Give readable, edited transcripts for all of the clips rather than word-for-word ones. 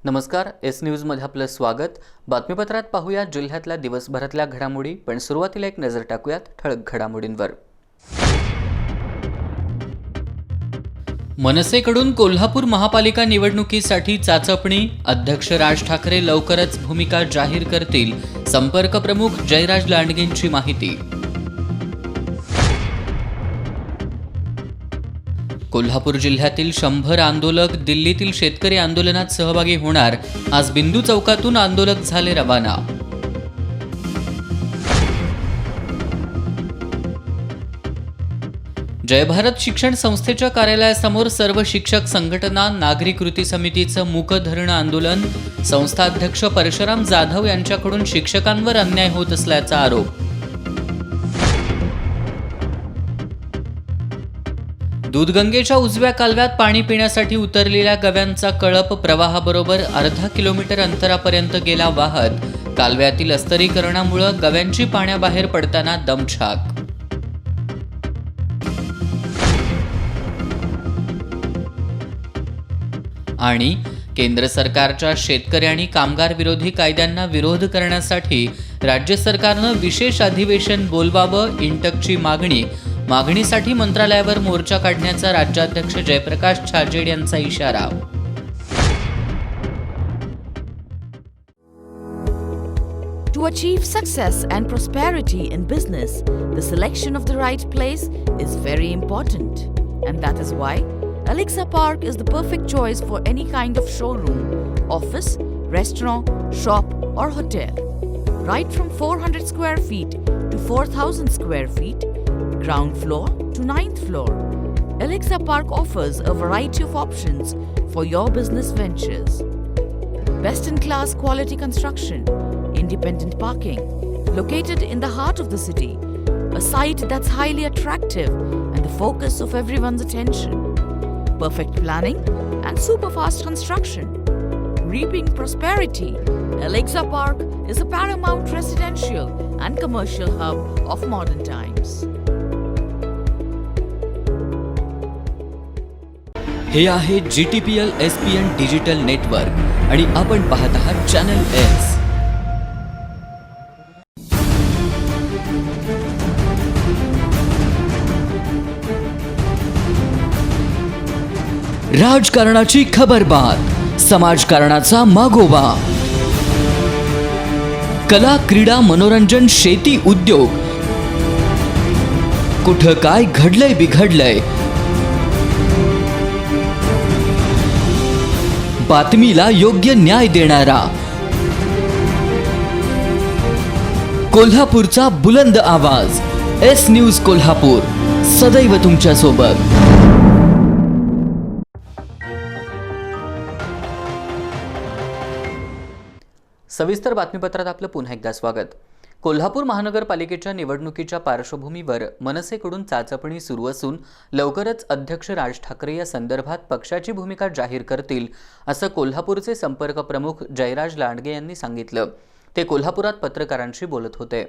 नमस्कार, एस न्यूजमध्ये आपलं स्वागत। बातमीपत्रात पाहूया जिल्ह्यातल्या दिवसभरातल्या घडामोडी, पण सुरुवातीला एक नजर टाकूयात ठळक घडामोडींवर। मनसेकडून कोल्हापूर महापालिका निवडणुकीसाठी चाचपणी, अध्यक्ष राज ठाकरे लवकरच भूमिका जाहीर करतील, संपर्क प्रमुख जयराज लांडगेंची माहिती। कोल्हापूर जिल्ह्यातील 100 आंदोलक दिल्लीतील शेतकरी आंदोलनात सहभागी होणार। आज बिंदू चौकातून आंदोलक झाले रवाना। जय भारत शिक्षण संस्थेच्या कार्यालयासमोर सर्व शिक्षक संघटना नागरी कृती समितीचं मूक धरणं आंदोलन। संस्था अध्यक्ष परशुराम जाधव यांच्याकडून शिक्षकांवर अन्याय होत असल्याचा आरोप। दूधगंगेच्या उजव्या कालव्यात पाणी पिण्यासाठी उतरलेल्या गव्यांचा कळप प्रवाहाबरोबर अर्धा किलोमीटर अंतरापर्यंत गेला वाहत। कालव्यातील अस्तरीकरणामुळे गव्यांची पाण्याबाहेर पडताना दमछाक। आणि केंद्र सरकारच्या शेतकरी आणि कामगार विरोधी कायद्यांना विरोध करण्यासाठी राज्य सरकारनं विशेष अधिवेशन बोलवावं, इंटकची मागणीसाठी मंत्रालयावर मोर्चा काढण्याचा राज्याध्यक्ष जयप्रकाश छाजेड यांचा इशारा। To achieve success and prosperity in business, the selection of the right place is very important. And that is why Alexa Park is the perfect choice for any kind of showroom, office, restaurant, shop or hotel. Right from 400 square feet to 4,000 square feet, ground floor to 9th floor, Alexa Park offers a variety of options for your business ventures. Best-in-class quality construction, independent parking, located in the heart of the city, a site that's highly attractive and the focus of everyone's attention. Perfect planning and super fast construction. Reaping prosperity, Alexa Park is a paramount residential and commercial hub of modern times. हे आहे GTPL SPN digital network आणि आपण पाहत आहात channel S. राजकारणाची खबरबात, समाजकारणाचा मागोवा, कला, क्रीडा, मनोरंजन, शेती, उद्योग, कुठं काय घडलंय बिघडलंय, बातमीला योग्य न्याय देणारा, कोल्हापूरचा बुलंद आवाज, एस न्यूज कोल्हापूर, सदैव तुमच्या सोबत। सविस्तर बातमीपत्रात आपलं पुन्हा एकदा स्वागत। कोल्हापूर महानगरपालिकेच्या निवडणुकीच्या पार्श्वभूमीवर मनसेकडून चाचपणी सुरू असून लवकरच अध्यक्ष राज ठाकरे या संदर्भात पक्षाची भूमिका जाहीर करतील, असं कोल्हापूरचे संपर्क प्रमुख जयराज लांडगे यांनी सांगितलं। ते कोल्हापुरात पत्रकारांशी बोलत होते।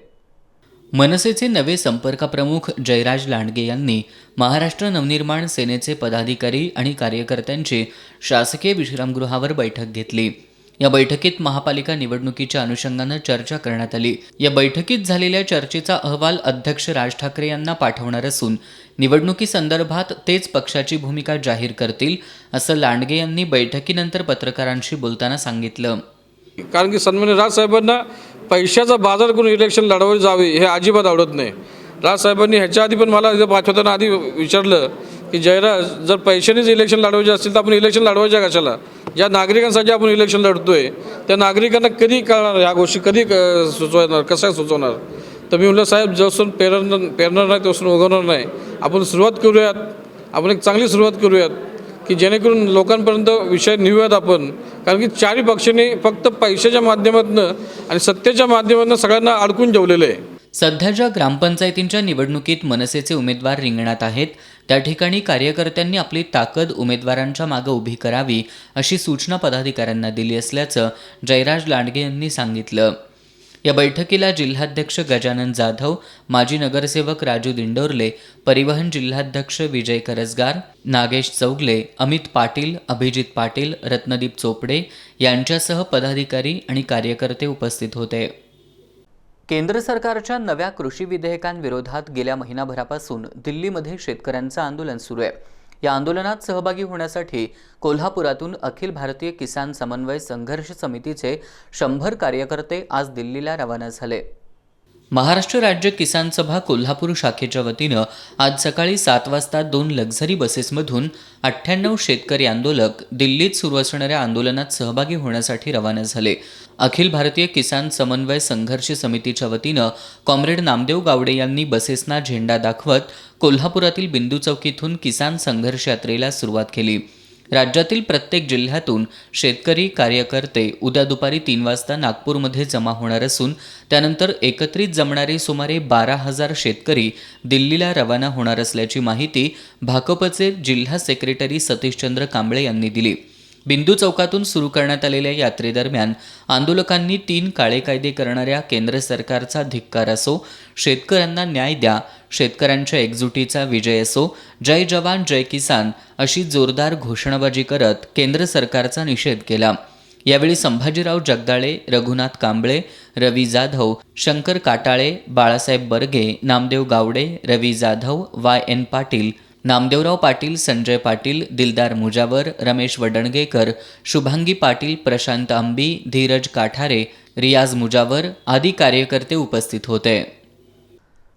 मनसेचे नवे संपर्क प्रमुख जयराज लांडगे यांनी महाराष्ट्र नवनिर्माण सेनेचे पदाधिकारी आणि कार्यकर्त्यांची शासकीय विश्रामगृहावर बैठक घेतली। या बैठकीत महापालिका निवडणुकीच्या अनुषंगानं चर्चा करण्यात आली। या बैठकीत झालेल्या चर्चेचा अहवाल अध्यक्ष राज ठाकरे यांना पाठवणार असून निवडणुकीसंदर्भात तेच पक्षाची भूमिका जाहीर करतील, असं लांडगे यांनी बैठकीनंतर पत्रकारांशी बोलताना सांगितलं। कारण की सन्माननीय राजसाहेबांना पैशाचा बाजार करून इलेक्शन लढवले जावे हे अजिबात आवडत नाही। राजसाहेबांनी ह्याच्या आधी पण मला इथं पाठवताना आधी विचारलं की जयराज, जर पैशानेच इलेक्शन लढवायचे असतील तर आपण इलेक्शन लढवायच्या कशाला? ज्या नागरिकांसाठी आपण इलेक्शन लढतोय त्या नागरिकांना कधी कळणार ह्या गोष्टी, कधी सुचवणार, कशा सुचवणार? तर मी म्हटलं, साहेब, जोसून पेरणार नाही तोसून उगवणार नाही। आपण सुरुवात करूयात, आपण एक चांगली सुरुवात करूयात की जेणेकरून लोकांपर्यंत विषय नेऊयात आपण। कारण की चारही पक्षांनी फक्त पैशाच्या माध्यमातून आणि सत्तेच्या माध्यमातून सगळ्यांना अडकून ठेवलेलं आहे। सध्याच्या ग्रामपंचायतींच्या निवडणुकीत मनसेचे उमेदवार रिंगणात आहेत, त्या ठिकाणी कार्यकर्त्यांनी आपली ताकद उमेदवारांच्या मागे उभी करावी, अशी सूचना पदाधिकाऱ्यांना दिली असल्याचं जयराज लांडगे यांनी सांगितलं। या बैठकीला जिल्हाध्यक्ष गजानन जाधव, माजी नगरसेवक राजू दिंडोरले, परिवहन जिल्हाध्यक्ष विजय करसगार, नागेश चौगले, अमित पाटील, अभिजित पाटील, रत्नदीप चोपडे यांच्यासह पदाधिकारी आणि कार्यकर्ते उपस्थित होते. केंद्र सरकारच्या नव्या कृषी विधेयकांविरोधात गेल्या महिनाभरापासून दिल्लीमध्ये शेतकऱ्यांचं आंदोलन सुरू आहे. या आंदोलनात सहभागी होण्यासाठी कोल्हापुरातून अखिल भारतीय किसान समन्वय संघर्ष समितीचे 100 कार्यकर्ते आज दिल्लीला रवाना झाले. महाराष्ट्र राज्य किसान सभा कोल्हापूर शाखेच्या वतीनं आज सकाळी 7 वाजता 2 लक्झरी बसेसमधून 98 शेतकरी आंदोलक दिल्लीत सुरू असणाऱ्या आंदोलनात सहभागी होण्यासाठी रवाना झाले. अखिल भारतीय किसान समन्वय संघर्ष समितीच्या वतीनं कॉम्रेड नामदेव गावडे यांनी बसेसना झेंडा दाखवत कोल्हापुरातील बिंदू चौकीतून किसान संघर्ष यात्रेला सुरुवात केली. राज्यातील प्रत्येक जिल्ह्यातून शेतकरी कार्यकर्ते उद्या दुपारी 3 वाजता नागपूरमध्ये जमा होणार असून त्यानंतर एकत्रित जमणारे सुमारे 12,000 शेतकरी दिल्लीला रवाना होणार असल्याची माहिती भाकपचे जिल्हा सेक्रेटरी सतीशचंद्र कांबळे यांनी दिली. बिंदू चौकातून सुरू करण्यात आलेल्या यात्रेदरम्यान आंदोलकांनी 3 काळे कायदे करणाऱ्या केंद्र सरकारचा धिक्कार असो, शेतकऱ्यांना न्याय द्या, शेतकऱ्यांच्या एकजुटीचा विजय असो, जय जवान जय किसान अशी जोरदार घोषणाबाजी करत केंद्र सरकारचा निषेध केला. यावेळी संभाजीराव जगदाळे, रघुनाथ कांबळे, रवी जाधव, शंकर काटाळे, बाळासाहेब बर्गे, नामदेव गावडे, रवी जाधव, YN पाटील, नामदेवराव पाटील, संजय पाटील, दिलदार मुजावर, रमेश वडणगेकर, शुभांगी पाटील, प्रशांत आंबी, धीरज काठारे, रियाज मुजावर आदी कार्यकर्ते उपस्थित होते.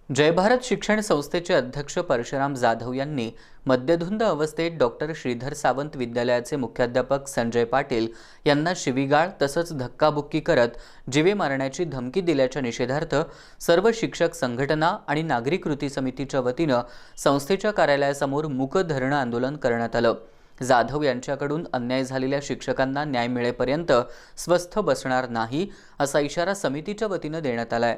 जय भारत शिक्षण संस्थेचे अध्यक्ष परशुराम जाधव यांनी मद्यधुंद अवस्थेत डॉक्टर श्रीधर सावंत विद्यालयाचे मुख्याध्यापक संजय पाटील यांना शिवीगाळ तसंच धक्काबुक्की करत जीवे मारण्याची धमकी दिल्याच्या निषेधार्थ सर्व शिक्षक संघटना आणि नागरिक कृती समितीच्या वतीनं संस्थेच्या कार्यालयासमोर मूक धरणं आंदोलन करण्यात आलं. जाधव यांच्याकडून अन्याय झालेल्या शिक्षकांना न्याय मिळेपर्यंत स्वस्थ बसणार नाही असा इशारा समितीच्या वतीनं देण्यात आलाय.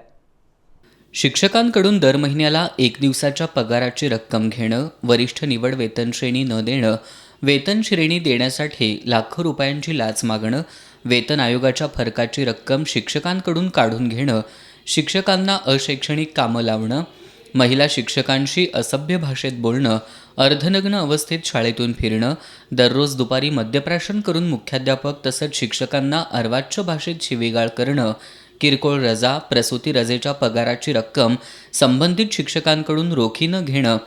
शिक्षकांकडून दर महिन्याला 1 दिवसाच्या पगाराची रक्कम घेणं, वरिष्ठ निवड वेतन श्रेणी न देणं, वेतन श्रेणी देण्यासाठी लाखो रुपयांची लाच मागणं, वेतन आयोगाच्या फरकाची रक्कम शिक्षकांकडून काढून घेणं, शिक्षकांना अशैक्षणिक कामं लावणं, महिला शिक्षकांशी असभ्य भाषेत बोलणं, अर्धनग्न अवस्थेत शाळेतून फिरणं, दररोज दुपारी मद्यप्राशन करून मुख्याध्यापक तसंच शिक्षकांना अर्वाच्य भाषेत शिवीगाळ करणं, किरकोळ रजा, प्रसूती रजेच्या पगाराची रक्कम संबंधित शिक्षकांकडून रोखीनं घेणं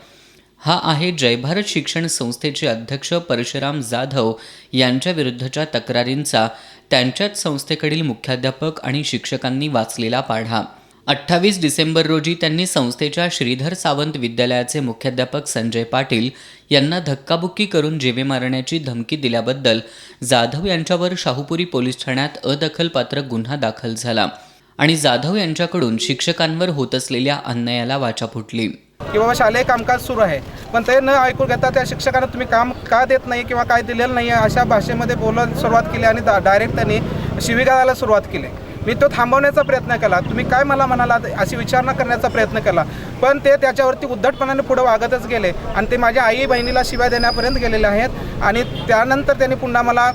हा आहे जय भारत शिक्षण संस्थेचे अध्यक्ष परशुराम जाधव यांच्या विरुद्धच्या तक्रारींचा त्यांच्याच संस्थेकडील मुख्याध्यापक आणि शिक्षकांनी वाचलेला पाढा. 28 डिसेंबर रोजी त्यांनी संस्थेच्या श्रीधर सावंत विद्यालयाचे मुख्याध्यापक संजय पाटील यांना धक्काबुक्की करून जीवे मारण्याची धमकी दिल्याबद्दल जाधव यांच्यावर शाहूपुरी पोलीस ठाण्यात अदखलपात्र गुन्हा दाखल झाला आणि जाधव यांच्याकडून शिक्षकांवर होत असलेल्या अन्यायाला वाचा फुटली. की बाबा शालेय कामकाज सुरू आहे, पण ते न ऐकून घेता त्या शिक्षकांना तुम्ही काम का देत नाही किंवा काय दिलेलं नाही आहे अशा भाषेमध्ये बोलायला सुरुवात केली आणि डायरेक्ट त्यांनी शिवीगाळायला सुरुवात केली. मी तो थांबवण्याचा प्रयत्न केला, तुम्ही काय मला म्हणाला अशी विचारणा करण्याचा प्रयत्न केला, पण ते त्याच्यावरती उद्धटपणाने पुढे वागतच गेले आणि ते माझ्या आई बहिणीला शिव्या देण्यापर्यंत गेलेले आहेत. आणि त्यानंतर त्यांनी पुन्हा मला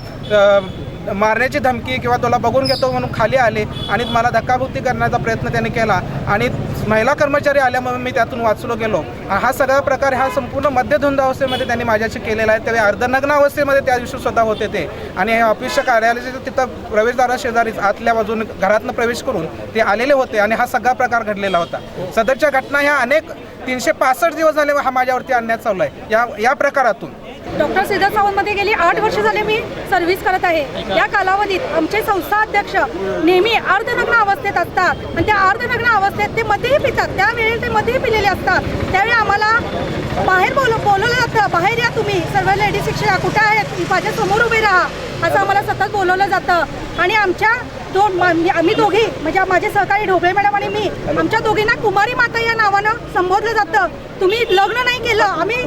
मारण्याची धमकी किंवा तुला बघून घेतो म्हणून खाली आले आणि मला धक्काबुक्की करण्याचा प्रयत्न त्यांनी केला आणि महिला कर्मचारी आल्यामुळे मी त्यातून वाचलो गेलो. हा सगळा प्रकार हा संपूर्ण मद्यधुंद अवस्थेमध्ये त्यांनी माझ्याशी केलेला आहे. त्यावेळी अर्धनग्न अवस्थेमध्ये त्या दिवशी स्वतः होते ते आणि हे ऑफिसच्या कार्यालयाचे तिथं प्रवेशद्वाराशेजारीच आतल्या बाजूने घरातनं प्रवेश करून ते आलेले होते आणि हा सगळा प्रकार घडलेला होता. सदरच्या घटना ह्या अनेक 365 दिवस झाले हा माझ्यावरती अन्याय चालू आहे. या प्रकारातून डॉक्टर श्रीधर सावंतमध्ये गेली 8 वर्ष झाले मी सर्व्हिस करत आहे. या कालावधीत आमचे संस्था अध्यक्ष नेहमी अर्धनग्न अवस्थेत असतात आणि त्या अर्धनग्न अवस्थेत ते मध्येही पितात. त्यावेळी ते मध्येही पिलेले असतात. त्यावेळी आम्हाला बाहेर बोलवलं जातं, बाहेर या तुम्ही सर्व लेडीज शिक्षिका कुठे आहेत, माझ्या समोर उभे राहा असं आम्हाला सतत बोलवलं जातं. आणि आम्ही दोघी म्हणजे माझे सहकारी ढोबळे मॅडम आणि मी आमच्या दोघींना कुमारी माता या नावानं संबोधलं जातं. तुम्ही लग्न नाही केलं, आम्ही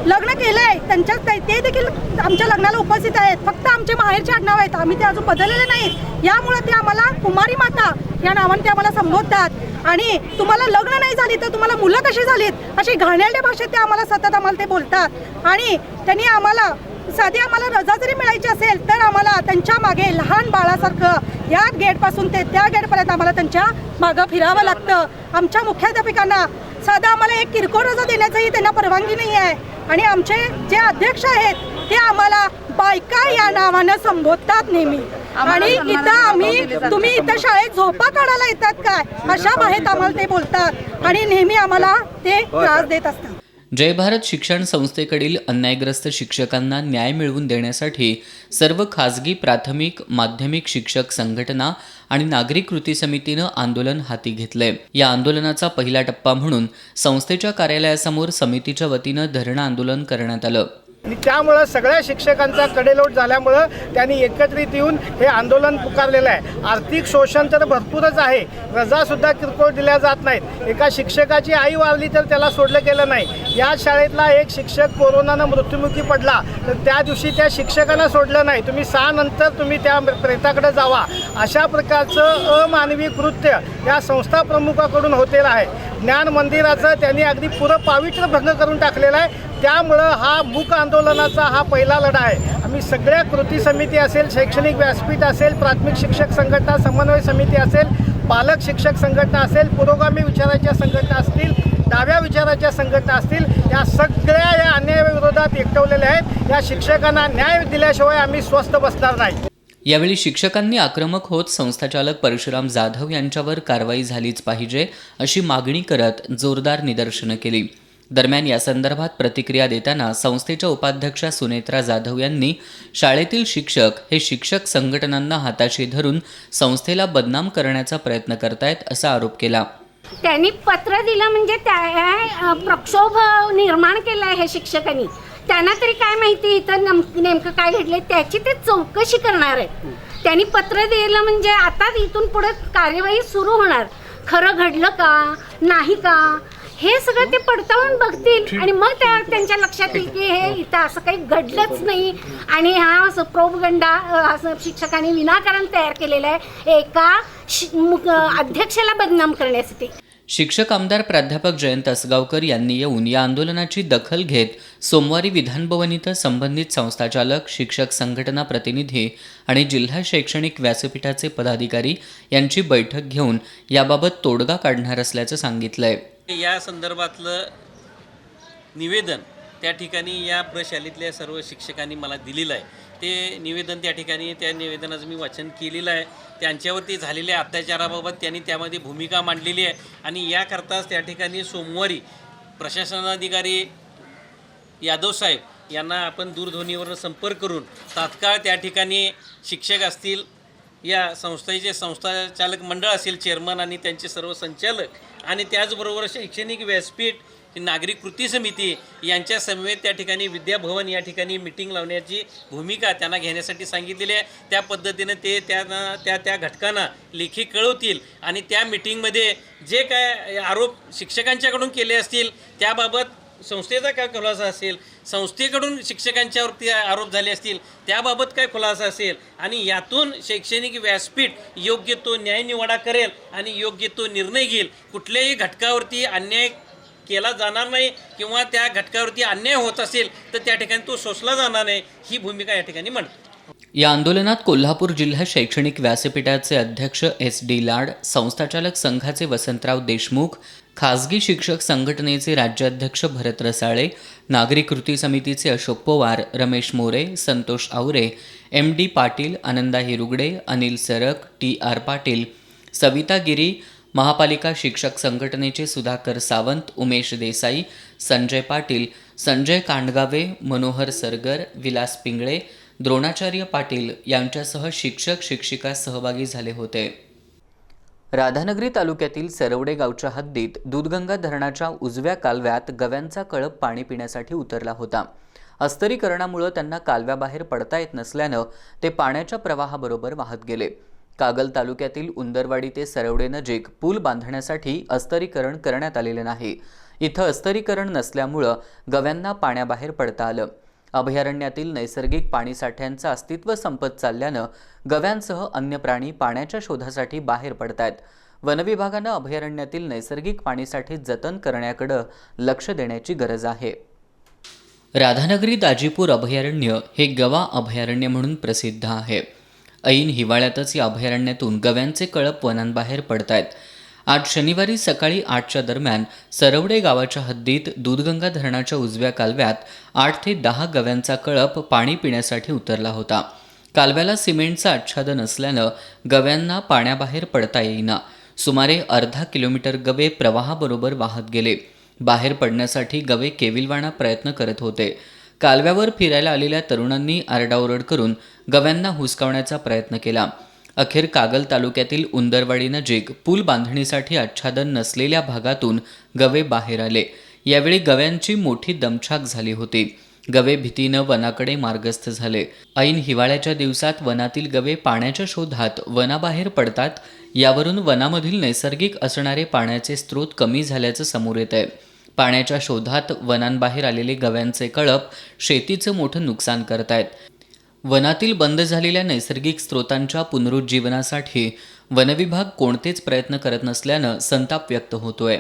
लग्न केलंय, त्यांच्या ते देखील आमच्या लग्नाला उपस्थित आहेत. फक्त आमचे माहेरचे आडनाव आहेत, आम्ही ते अजून बदललेले नाहीत. यामुळे ते आम्हाला कुमारी माता या नावाने ते आम्हाला संबोधतात आणि तुम्हाला लग्न नाही झाली तर तुम्हाला मुलं कशी झालीत अशी घाणेरड्या भाषेत ते आम्हाला सतत ते बोलतात. आणि त्यांनी आम्हाला साधी आम्हाला रजा जरी मिळायची असेल तर आम्हाला त्यांच्या मागे लहान बाळासारखं या गेटपासून ते त्या गेटपर्यंत आम्हाला त्यांच्या मागं फिरावं लागतं. आमच्या मुख्याध्यापिकांना साधा आम्हाला एक किरकोळ रजा देण्याचंही त्यांना परवानगी नाही आहे. आणि आमचे जे अध्यक्ष आहेत ते आम्हाला बायका या नावानं संबोधतात नेहमी. आणि इथं आम्ही तुम्ही इथं शाळेत झोपा काढायला येतात काय अशा बाहेर आम्हाला ते बोलतात आणि नेहमी आम्हाला ते त्रास देत असतात. जय भारत शिक्षण संस्थेकडील अन्यायग्रस्त शिक्षकांना न्याय मिळवून देण्यासाठी सर्व खाजगी प्राथमिक माध्यमिक शिक्षक संघटना आणि नागरी कृती समितीनं आंदोलन हाती घेतलंय. या आंदोलनाचा पहिला टप्पा म्हणून संस्थेच्या कार्यालयासमोर समितीच्या वतीनं धरणं आंदोलन करण्यात आलं. आणि त्यामुळं सगळ्या शिक्षकांचा कडेलोट झाल्यामुळं त्यांनी एकत्रित येऊन हे आंदोलन पुकारलेलं आहे. आर्थिक शोषण तर भरपूरच आहे, रजासुद्धा किरकोळ दिल्या जात नाहीत. एका शिक्षकाची आई वारली तर त्याला सोडलं गेलं नाही. या शाळेतला एक शिक्षक कोरोनानं मृत्युमुखी पडला तर त्या दिवशी त्या शिक्षकांना सोडलं नाही. तुम्ही 6 नंतर तुम्ही त्या प्रेताकडे जावा, अशा प्रकारचं अमानवी कृत्य या संस्था प्रमुखाकडून होतेलं आहे. ज्ञान मंदिराचं त्यांनी अगदी पुरं पावित्र्य भंग करून टाकलेलं आहे. त्यामुळं हा मूक आंदोलनाचा हा पहिला लढा आहे. आम्ही सगळ्या कृती समिती असेल, शैक्षणिक व्यासपीठ असेल, प्राथमिक शिक्षक संघटना समन्वय समिती असेल, पालक शिक्षक संघटना असेल, पुरोगामी विचाराच्या संघटना असतील, डाव्या विचाराच्या संघटना असतील, या सगळ्या या अन्यायाविरोधात एकवलेल्या आहेत. या शिक्षकांना न्याय दिल्याशिवाय आम्ही स्वस्थ बसणार नाही. यावेळी शिक्षकांनी आक्रमक होत संस्थाचालक परशुराम जाधव यांच्यावर कारवाई झालीच पाहिजे अशी मागणी करत जोरदार निदर्शनं केली. दरम्यान या संदर्भात प्रतिक्रिया देताना संस्थेच्या उपाध्यक्षा सुनेत्रा जाधव यांनी शाळेतील शिक्षक हे शिक्षक संघटनांना हाताशी धरून संस्थेला बदनाम करण्याचा प्रयत्न करतायत असा आरोप केला. त्यांनी पत्र दिलं म्हणजे त्या प्रक्षोभ निर्माण केला आहे शिक्षकांनी. त्यांना तरी काय माहिती इथं नेमकं काय घडले त्याची ते चौकशी करणार आहेत. त्यांनी पत्र दिलं म्हणजे आता इथून पुढे कार्यवाही सुरू होणार. खरं घडलं का नाही का हे सगळं ते पडताळून बघतील आणि मग त्यांच्या लक्षात येईल की हे इथं असं काही घडलंच नाही आणि हा प्रोपगंडा शिक्षकांनी विनाकारण तयार केलेला आहे एका अध्यक्षाला बदनाम करण्यासाठी. शिक्षक आमदार प्राध्यापक जयंत असगावकर यांनी येऊन या आंदोलनाची दखल घेत सोमवारी विधानभवन इथं संबंधित संस्थाचालक, शिक्षक संघटना प्रतिनिधी आणि जिल्हा शैक्षणिक व्यासपीठाचे पदाधिकारी यांची बैठक घेऊन याबाबत तोडगा काढणार असल्याचं सांगितलंय. या संदर्भातलं निवेदन त्या ठिकाणी या प्रशालेतल्या सर्व शिक्षकांनी मला दिलेलं आहे. ते निवेदन त्या ठिकाणी त्या निवेदनाचं मी वाचन केलेलं आहे. त्यांच्यावरती झालेल्या अत्याचाराबाबत त्यांनी त्यामध्ये भूमिका मांडलेली आहे आणि याकरताच त्या ठिकाणी सोमवारी प्रशासनाधिकारी यादव साहेब यांना आपण दूरध्वनीवर संपर्क करून तात्काळ त्या ठिकाणी शिक्षक असतील, या संस्थेचे संस्थाचालक मंडळ असेल, चेअरमन आणि त्यांचे सर्व संचालक आणि त्याचबरोबर शैक्षणिक व्यासपीठ, नागरिक कृती समिती यांच्या समवेत त्या ठिकाणी विद्याभवन या ठिकाणी मिटिंग लावण्याची भूमिका त्यांना घेण्यासाठी सांगितलेली आहे. त्या पद्धतीनं ते त्या घटकांना लेखी कळवतील आणि त्या मिटिंगमध्ये जे काय आरोप शिक्षकांच्याकडून केले असतील त्याबाबत संस्थेचा काय खुलासा असेल, संस्थेकडून शिक्षकांच्यावरती आरोप झाले असतील त्याबाबत काय खुलासा असेल आणि यातून शैक्षणिक व्यासपीठ योग्य तो न्यायनिवाडा करेल आणि योग्य तो निर्णय घेईल. कुठल्याही घटकावरती अन्याय केला जाणार नाही किंवा त्या घटकावरती अन्याय होत असेल तर त्या ठिकाणी तो सोसला जाणार नाही, ही भूमिका या ठिकाणी मांडतो. या आंदोलनात कोल्हापूर जिल्हा शैक्षणिक व्यासपीठाचे अध्यक्ष SD लाड, संस्थाचालक संघाचे वसंतराव देशमुख, खाजगी शिक्षक संघटनेचे राज्याध्यक्ष भरत रसाळे, नागरी कृती समितीचे अशोक पवार, रमेश मोरे, संतोष आवरे, MD पाटील, आनंदा हिरुगडे, अनिल सरक, TR पाटील, सविता गिरी, महापालिका शिक्षक संघटनेचे सुधाकर सावंत, उमेश देसाई, संजय पाटील, संजय कांडगावे, मनोहर सरगर, विलास पिंगळे, द्रोणाचार्य पाटील यांच्यासह शिक्षक शिक्षिका सहभागी झाले होते. राधानगरी तालुक्यातील सरवडे गावच्या हद्दीत दूधगंगा धरणाच्या उजव्या कालव्यात गव्यांचा कळप पाणी पिण्यासाठी उतरला होता. अस्तरीकरणामुळे त्यांना कालव्याबाहेर पडता येत नसल्यानं ते पाण्याच्या प्रवाहाबरोबर वाहत गेले. कागल तालुक्यातील उंदरवाडी ते सरवडे नजीक पूल बांधण्यासाठी अस्तरीकरण करण्यात आलेले नाही. इथं अस्तरीकरण नसल्यामुळं गव्यांना पाण्याबाहेर पडता आलं. अभयारण्यातील नैसर्गिक पाणीसाठ्यांचं अस्तित्व संपत चालल्यानं गव्यांसह अन्य प्राणी पाण्याच्या शोधासाठी बाहेर पडतायत. वनविभागानं अभयारण्यातील नैसर्गिक पाणीसाठे जतन करण्याकडे लक्ष देण्याची गरज आहे. राधानगरी दाजीपूर अभयारण्य हे गवा अभयारण्य म्हणून प्रसिद्ध आहे. ऐन हिवाळ्यातच या अभयारण्यातून गव्यांचे कळप वनांबाहेर पडतायत. आज शनिवारी सकाळी 8च्या दरम्यान सरवडे गावाच्या हद्दीत दूधगंगा धरणाच्या उजव्या कालव्यात 8 ते 10 गव्यांचा कळप पाणी पिण्यासाठी उतरला होता. कालव्याला सिमेंटचं आच्छादन असल्यानं गव्यांना पाण्याबाहेर पडता येईना. सुमारे अर्धा किलोमीटर गवे प्रवाहाबरोबर वाहत गेले. बाहेर पडण्यासाठी गवे केविलवाणा प्रयत्न करत होते. कालव्यावर फिरायला आलेल्या तरुणांनी आरडाओरड करून गव्यांना हुसकावण्याचा प्रयत्न केला. अखेर कागल तालुक्यातील उंदरवाडी नजीक पूल बांधणीसाठी आच्छादन नसलेल्या भागातून गवे बाहेर आले. यावेळी गव्यांची मोठी दमछाक झाली होती. गवे भीतीनं वनाकडे मार्गस्थ झाले. ऐन हिवाळ्याच्या दिवसात वनातील गवे पाण्याच्या शोधात वनाबाहेर पडतात. यावरून वनामधील नैसर्गिक असणारे पाण्याचे स्रोत कमी झाल्याचं समोर येत आहे. पाण्याच्या शोधात वनांबाहेर आलेले गव्यांचे कळप शेतीचं मोठं नुकसान करतायत. वनातील बंद झालेल्या नैसर्गिक स्रोतांच्या पुनरुज्जीवनासाठी वनविभाग कोणतेच प्रयत्न करत नसल्यानं संताप व्यक्त होतोय.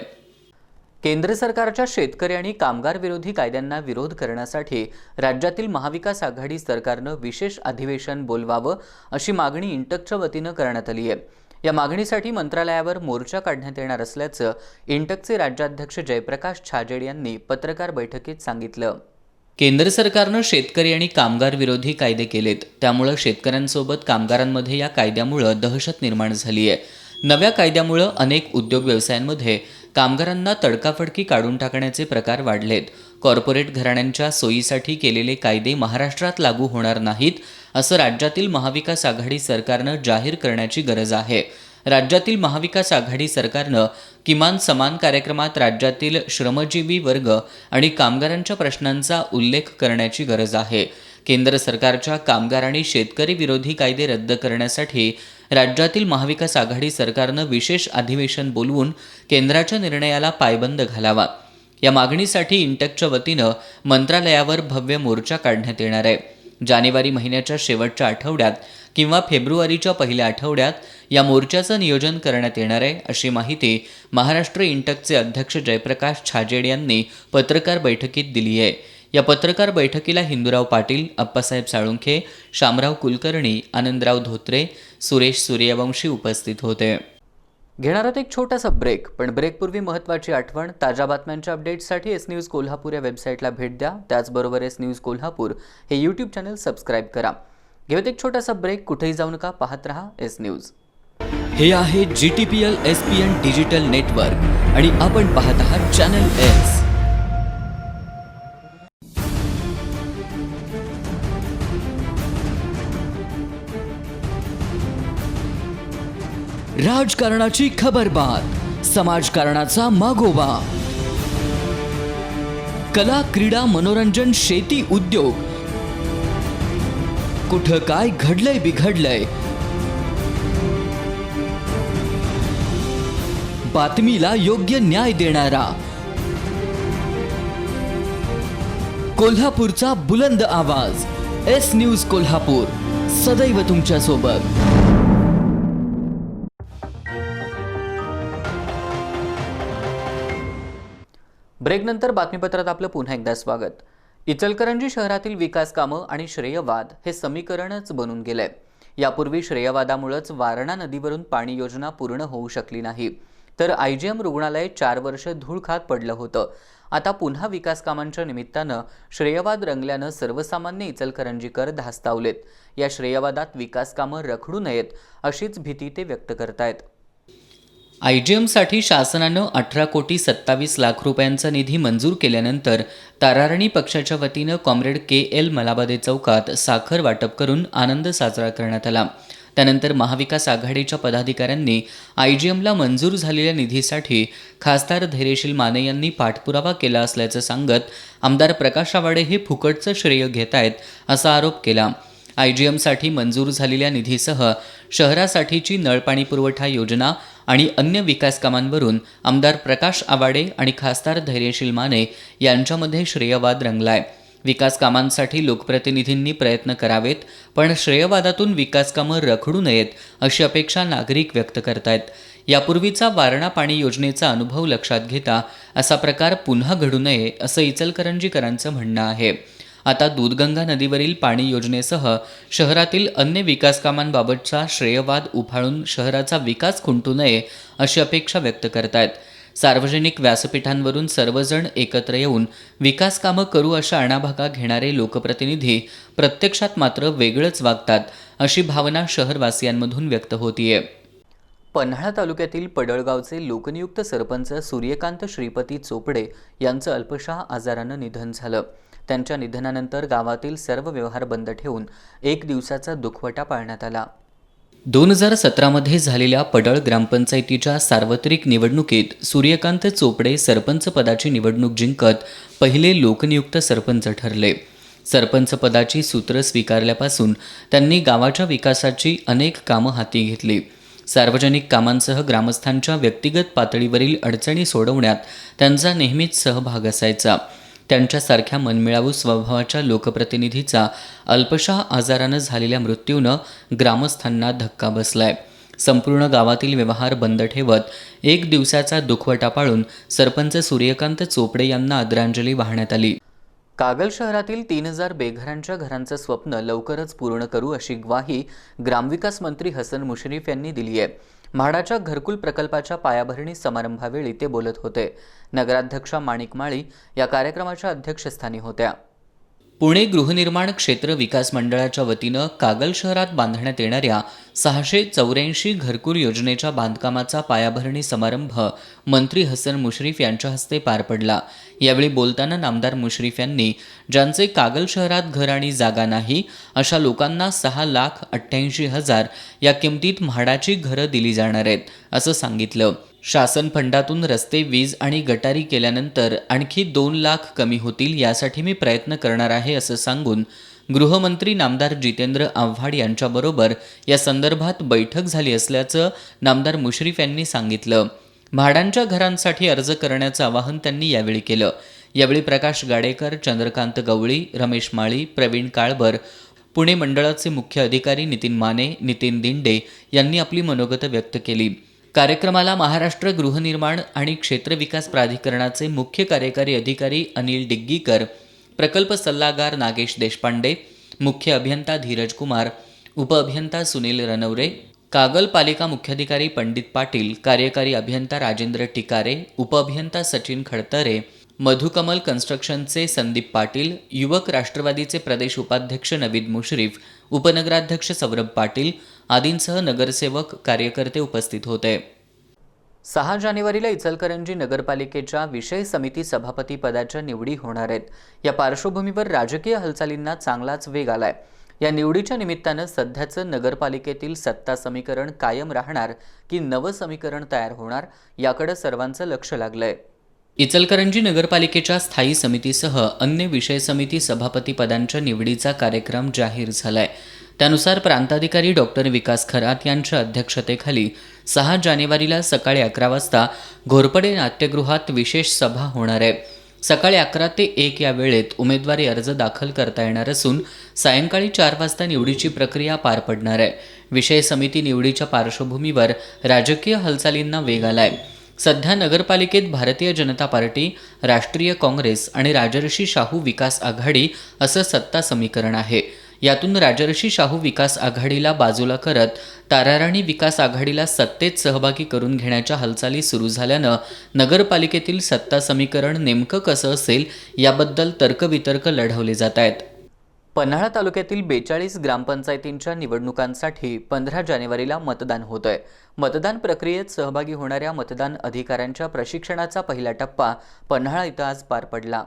केंद्र सरकारच्या शेतकरी आणि कामगार विरोधी कायद्यांना विरोध करण्यासाठी राज्यातील महाविकास आघाडी सरकारनं विशेष अधिवेशन बोलवावं अशी मागणी इंटकच्या वतीनं करण्यात आली आहे. या मागणीसाठी मंत्रालयावर मोर्चा काढण्यात येणार असल्याचं इंटकचे राज्याध्यक्ष जयप्रकाश छाजेड यांनी पत्रकार बैठकीत सांगितलं. केंद्र सरकारनं शेतकरी आणि कामगार विरोधी कायदे केलेत. त्यामुळं शेतकऱ्यांसोबत कामगारांमध्ये या कायद्यामुळं दहशत निर्माण झाली आहे. नव्या कायद्यामुळं अनेक उद्योग व्यवसायांमध्ये कामगारांना तडकाफडकी काढून टाकण्याचे प्रकार वाढलेत. कॉर्पोरेट घराण्यांच्या सोयीसाठी केलेले कायदे महाराष्ट्रात लागू होणार नाहीत असं राज्यातील महाविकास आघाडी सरकारनं जाहीर करण्याची गरज आहे. राज्यातील महाविकास आघाडी सरकारनं किमान समान कार्यक्रमात राज्यातील श्रमजीवी वर्ग आणि कामगारांच्या प्रश्नांचा उल्लेख करण्याची गरज आहे. केंद्र सरकारच्या कामगार आणि शेतकरी विरोधी कायदे रद्द करण्यासाठी राज्यातील महाविकास आघाडी सरकारनं विशेष अधिवेशन बोलवून केंद्राच्या निर्णयाला पायबंद घालावा. या मागणीसाठी इंटकच्या वतीनं मंत्रालयावर भव्य मोर्चा काढण्यात येणार आहे. जानेवारी महिन्याच्या शेवटच्या आठवड्यात किंवा फेब्रुवारीच्या पहिल्या आठवड्यात या मोर्चाचं नियोजन करण्यात येणार आहे अशी माहिती महाराष्ट्र इंटकचे अध्यक्ष जयप्रकाश छाजेड यांनी पत्रकार बैठकीत दिली आहे. या पत्रकार बैठकीला हिंदूराव पाटील, अप्पासाहेब साळुंखे, शामराव कुलकर्णी, आनंदराव धोत्रे, सुरेश सूर्यवंशी उपस्थित होते. घेणार आहोत एक छोटासा ब्रेक, पण ब्रेकपूर्वी महत्त्वाची आठवण. ताज्या बातम्यांच्या अपडेट्ससाठी एस न्यूज कोल्हापूर या वेबसाईटला भेट द्या. त्याचबरोबर एस न्यूज कोल्हापूर हे यूट्यूब चॅनल सबस्क्राईब करा. घेऊयात एक छोटासा ब्रेक. कुठेही जाऊ नका, पाहत रहा एस न्यूज. हे आहे GTPL SPN डिजिटल नेटवर्क आणि आपण पाहत आहात चॅनल एस. राजकारणाची खबरबात, समाजकारणाचा मागोवा, कला, क्रीडा, मनोरंजन, शेती, उद्योग, कुठं काय घडलंय बिघडलंय, बातमीला योग्य न्याय देणारा, कोल्हापूरचा बुलंद आवाज. एस न्यूज कोल्हापूर, सदैव तुमच्या सोबत. ब्रेकनंतर बातमीपत्रात आपलं पुन्हा एकदा स्वागत. इचलकरंजी शहरातील विकास कामं आणि श्रेयवाद हे समीकरणच बनून गेलंय. यापूर्वी श्रेयवादामुळेच वारणा नदीवरून पाणी योजना पूर्ण होऊ शकली नाही, तर IGM रुग्णालय 4 वर्ष धूळ खात पडलं होतं. आता पुन्हा विकास कामांच्या निमित्तानं श्रेयवाद रंगल्यानं सर्वसामान्य इचलकरंजीकर धास्तावलेत. या श्रेयवादात विकास कामं रखडू नयेत अशीच भीती ते व्यक्त करतायत. IGMसाठी शासनानं 18,27,00,000 रुपयांचा निधी मंजूर केल्यानंतर ताराराणी पक्षाच्या वतीनं कॉम्रेड KL मलाबादे चौकात साखर वाटप करून आनंद साजरा करण्यात आला. त्यानंतर महाविकास आघाडीच्या पदाधिकाऱ्यांनी IGMला मंजूर झालेल्या निधीसाठी खासदार धैर्यशील माने यांनी पाठपुरावा केला असल्याचं सांगत आमदार प्रकाश आवाडे हे फुकटचं श्रेय घेत आहेत असा आरोप केला. IGMसाठी मंजूर झालेल्या निधीसह शहरासाठीची नळपाणी पुरवठा योजना आणि अन्य विकास कामांवरून आमदार प्रकाश आवाडे आणि खासदार धैर्यशील माने यांच्यामध्ये श्रेयवाद रंगलाय. विकास कामांसाठी लोकप्रतिनिधींनी प्रयत्न करावेत, पण श्रेयवादातून विकास कामं रखडू नयेत अशी अपेक्षा नागरिक व्यक्त करतायत. यापूर्वीचा वारणा पाणी योजनेचा अनुभव लक्षात घेता असा प्रकार पुन्हा घडू नये असं इचलकरंजीकरांचं म्हणणं आहे. आता दूधगंगा नदीवरील पाणी योजनेसह शहरातील अन्य विकास कामांबाबतचा श्रेयवाद उफाळून शहराचा विकास खुंटू नये अशी अपेक्षा व्यक्त करतायत. सार्वजनिक व्यासपीठांवरून सर्वजण एकत्र येऊन विकास कामं करू अशा आणाभाका घेणारे लोकप्रतिनिधी प्रत्यक्षात मात्र वेगळंच वागतात अशी भावना शहरवासियांमधून व्यक्त होतीये. पन्हाळा तालुक्यातील पडळगावचे लोकनियुक्त सरपंच सूर्यकांत श्रीपती चोपडे यांचं अल्पशा आजारानं निधन झालं. त्यांच्या निधनानंतर गावातील सर्व व्यवहार बंद ठेवून 1 दिवसाचा दुखवटा पाळण्यात आला. 2017मध्ये झालेल्या पडळ ग्रामपंचायतीच्या सार्वत्रिक निवडणुकीत सूर्यकांत चोपडे सरपंच पदाची निवडणूक जिंकत पहिले लोकनियुक्त सरपंच ठरले. सरपंच पदाची सूत्र स्वीकारल्यापासून त्यांनी गावाच्या विकासाची अनेक कामं हाती घेतली. सार्वजनिक कामांसह ग्रामस्थांच्या व्यक्तिगत पातळीवरील अडचणी सोडवण्यात त्यांचा नेहमीच सहभाग असायचा. त्यांच्यासारख्या मनमिळावू स्वभावाच्या लोकप्रतिनिधीचा अल्पशा आजारानं झालेल्या मृत्यूनं ग्रामस्थांना धक्का बसलाय. संपूर्ण गावातील व्यवहार बंद ठेवत 1 दिवसाचा दुखवटा पाळून सरपंच सूर्यकांत चोपडे यांना आदरांजली वाहण्यात आली. कागल शहरातील 3000 बेघरांच्या घरांचं स्वप्न लवकरच पूर्ण करू अशी ग्वाही ग्रामविकास मंत्री हसन मुश्रीफ यांनी दिली आहे. म्हाडाच्या घरकुल प्रकल्पाच्या पायाभरणी समारंभावेळी ते बोलत होते. नगराध्यक्षा माणिक माळी या कार्यक्रमाच्या अध्यक्षस्थानी होत्या. पुणे गृहनिर्माण क्षेत्र विकास मंडळाच्या वतीनं कागल शहरात बांधण्यात येणाऱ्या 684 घरकुल योजनेच्या बांधकामाचा पायाभरणी समारंभ मंत्री हसन मुश्रीफ यांच्या हस्ते पार पडला. यावेळी बोलताना नामदार मुश्रीफ यांनी ज्यांचे कागल शहरात घर आणि जागा नाही अशा लोकांना 6,88,000 या किमतीत म्हाडाची घरं दिली जाणार आहेत असं सांगितलं. शासन फंडातून रस्ते, वीज आणि गटारी केल्यानंतर आणखी 2 लाख कमी होतील यासाठी मी प्रयत्न करणार आहे असं सांगून गृहमंत्री नामदार जितेंद्र आव्हाड यांच्याबरोबर या संदर्भात बैठक झाली असल्याचं नामदार मुश्रीफ यांनी सांगितलं. म्हाडांच्या घरांसाठी अर्ज करण्याचं आवाहन त्यांनी यावेळी केलं. यावेळी प्रकाश गाडेकर, चंद्रकांत गवळी, रमेश माळी, प्रवीण काळबर, पुणे मंडळाचे मुख्य अधिकारी नितीन माने, नितीन दिंडे यांनी आपली मनोगत व्यक्त केली. कार्यक्रमाला महाराष्ट्र गृहनिर्माण आणि क्षेत्र विकास प्राधिकरणाचे मुख्य कार्यकारी अधिकारी अनिल डिग्गीकर, प्रकल्प सल्लागार नागेश देशपांडे, मुख्य अभियंता धीरज कुमार, उपअभियंता सुनील रनवरे, कागल पालिका मुख्याधिकारी पंडित पाटील, कार्यकारी अभियंता राजेंद्र टिकारे, उपअभियंता सचिन खडतरे, मधुकमल कन्स्ट्रक्शनचे संदीप पाटील, युवक राष्ट्रवादीचे प्रदेश उपाध्यक्ष नवीद मुश्रीफ, उपनगराध्यक्ष सौरभ पाटील आदींसह नगरसेवक, कार्यकर्ते उपस्थित होते. 6 जानेवारीला इचलकरंजी नगरपालिकेच्या विषय समिती सभापती पदाच्या निवडी होणार आहेत. या पार्श्वभूमीवर राजकीय हालचालींना चांगलाच वेग आलाय. या निवडीच्या निमित्तानं सध्याचं नगरपालिकेतील सत्ता समीकरण कायम राहणार की नवं समीकरण तयार होणार याकडे सर्वांचं लक्ष लागलंय. इचलकरंजी नगरपालिकेच्या स्थायी समितीसह अन्य विषय समिती सभापती पदांच्या निवडीचा कार्यक्रम जाहीर झालाय. त्यानुसार प्रांताधिकारी डॉक्टर विकास खरात यांच्या अध्यक्षतेखाली 6 जानेवारीला सकाळी 11 वाजता घोरपडे नाट्यगृहात विशेष सभा होणार आहे. सकाळी 11 ते 1 या वेळेत उमेदवारी अर्ज दाखल करता येणार असून सायंकाळी 4 वाजता निवडीची प्रक्रिया पार पडणार आहे. विषय समिती निवडीच्या पार्श्वभूमीवर राजकीय हालचालींना वेग आलाय. सध्या नगरपालिकेत भारतीय जनता पार्टी, राष्ट्रीय काँग्रेस आणि राजर्षी शाहू विकास आघाडी असं सत्ता समीकरण आहे. यातून राजर्षी शाहू विकास आघाडीला बाजूला करत ताराराणी विकास आघाडीला सत्तेत सहभागी करून घेण्याच्या हालचाली सुरू झाल्यानं नगरपालिकेतील सत्ता समीकरण नेमकं कसं असेल याबद्दल तर्कवितर्क लढवले जात आहेत. पन्हाळा तालुक्यातील 42 ग्रामपंचायतींच्या निवडणुकांसाठी 15 जानेवारीला मतदान होत आहे. मतदान प्रक्रियेत सहभागी होणाऱ्या मतदान अधिकाऱ्यांच्या प्रशिक्षणाचा पहिला टप्पा पन्हाळा इथं आज पार पडला.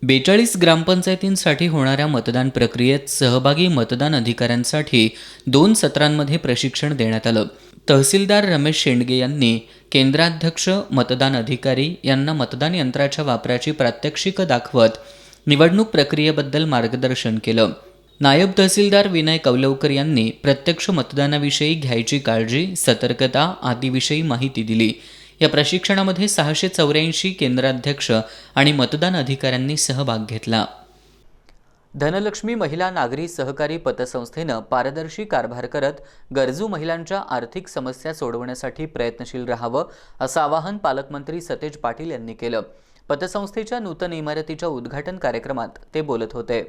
42 ग्रामपंचायतींसाठी होणाऱ्या मतदान प्रक्रियेत सहभागी मतदान अधिकाऱ्यांसाठी 2 सत्रांमध्ये प्रशिक्षण देण्यात आलं. तहसीलदार रमेश शेंडगे यांनी केंद्राध्यक्ष मतदान अधिकारी यांना मतदान यंत्राच्या वापराची प्रात्यक्षिकं दाखवत निवडणूक प्रक्रियेबद्दल मार्गदर्शन केलं. नायब तहसीलदार विनय कौलवकर यांनी प्रत्यक्ष मतदानाविषयी घ्यायची काळजी, सतर्कता आदीविषयी माहिती दिली. या प्रशिक्षणामध्ये 684 केंद्राध्यक्ष आणि मतदान अधिकाऱ्यांनी सहभाग घेतला. धनलक्ष्मी महिला नागरी सहकारी पतसंस्थेनं पारदर्शी कारभार करत गरजू महिलांच्या आर्थिक समस्या सोडवण्यासाठी प्रयत्नशील राहावं असं आवाहन पालकमंत्री सतेज पाटील यांनी केलं. पतसंस्थेच्या नूतन इमारतीच्या उद्घाटन कार्यक्रमात ते बोलत होते.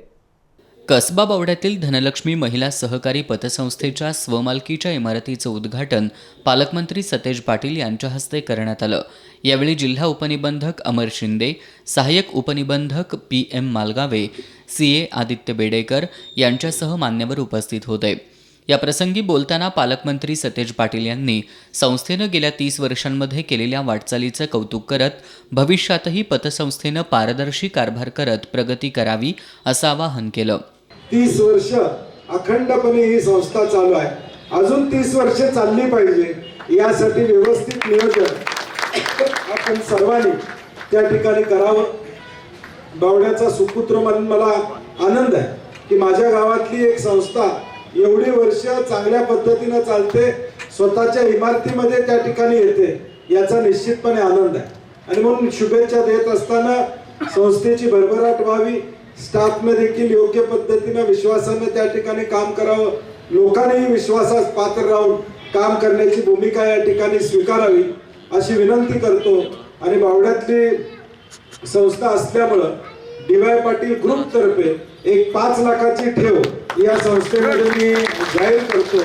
कसबा बावड्यातील धनलक्ष्मी महिला सहकारी पतसंस्थेच्या स्वमालकीच्या इमारतीचं उद्घाटन पालकमंत्री सतेज पाटील यांच्या हस्ते करण्यात आलं. यावेळी जिल्हा उपनिबंधक अमर शिंदे, सहाय्यक उपनिबंधक PM मालगावे, CA आदित्य बेडेकर यांच्यासह मान्यवर उपस्थित होते. याप्रसंगी बोलताना पालकमंत्री सतेज पाटील यांनी संस्थेनं गेल्या 30 वर्षांमध्ये केलेल्या वाटचालीचं कौतुक करत भविष्यातही पतसंस्थेनं पारदर्शी कारभार करत प्रगती करावी असं आवाहन केलं. 30 वर्ष अखंडपणे ही संस्था चालू आहे. अजून 30 वर्ष चालली पाहिजे यासाठी व्यवस्थित नियोजन आपण सर्वांनी त्या ठिकाणी करावं. बावड्याचा सुपुत्र म्हणून मला आनंद आहे की माझ्या गावातली एक संस्था एवढी वर्ष चांगल्या पद्धतीनं चालते, स्वतःच्या इमारतीमध्ये त्या ठिकाणी येते, याचा निश्चितपणे आनंद आहे. आणि म्हणून शुभेच्छा देत असताना संस्थेची भरभराट व्हावी, स्टाफने देखील योग्य पद्धतीनं विश्वासाने त्या ठिकाणी काम करावं, लोकांनीही विश्वासास पात्र राहून काम करण्याची भूमिका या ठिकाणी स्वीकारावी अशी विनंती करतो. आणि बावड्यातली संस्था असल्यामुळं DY पाटील ग्रुप तर्फे एक 5 लाखाची ठेव या संस्थेमध्ये मी जाहीर करतो.